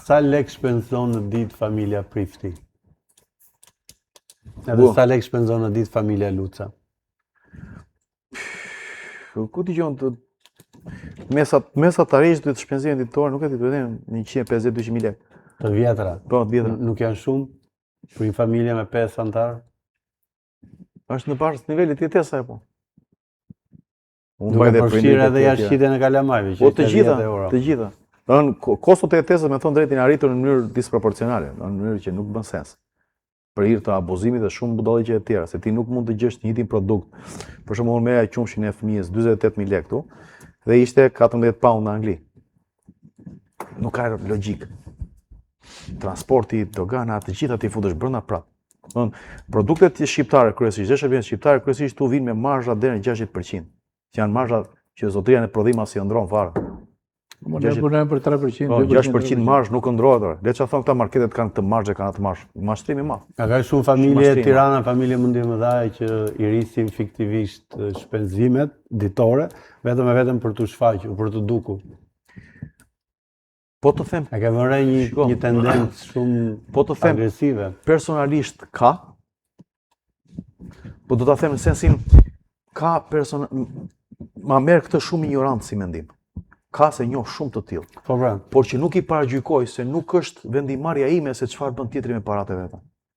Sa lek shpenzon në ditë familja Prifti? Edhe sa lek shpenzon në ditë familja Luca? Ku t'i gjonë të mesatarisht të shpenzimin ditor, nuk e t'i të vedem 150-200.000 lek. Të vjetra? Po, të vjetra. Nuk janë shumë? Për një familje me 5 antarë? Është në bashkë nivelit të jetesa e po. Duke përfshirë edhe jashtëqitjen e kalamajve, që po të gjitha. Kostot e jetesës me thonë drejtin arritur në mënyrë disproporcionale, në mënyrë që nuk bën sens. Për hir të abuzimit dhe shumë budalliqe të tjera, se ti nuk mund të gjesh një njëjtin produkt. Për shembull, merja qumshin e fëmijës 48.000 lekë këtu dhe ishte 14 pound në Angli. Nuk ka logjik. Transporti, dogana, të gjitha ti futesh brenda prap. Produktet shqiptare kryesisht, zeshë shqiptare kryesisht tu vinë me marzha deri në 60%. Që janë marzha që zotëria në prodhim as i ndron fare. Ne punojmë për 3%. 6% marzh nuk ndrohet. Le çfarë thon këta marketet kanë të marzhe, kanë atë marzh. Mashtrim i madh. Ka shumë familje në Tiranë, familje mundi më dhaja që i rrisin fiktivisht shpenzimet ditore, vetëm për të shfaqur, për të dukur. Po të them, a ke vënë një tendencë shumë agresive? Personalisht ka. Po do ta them në sensin ka ma merr këtë shumë ignorant si mendim. Ka se njoh shumë të tillë. Po pra. Por që nuk i paragjykoj se nuk është vendimarrja ime se çfarë bën tjetri me paratë e veta.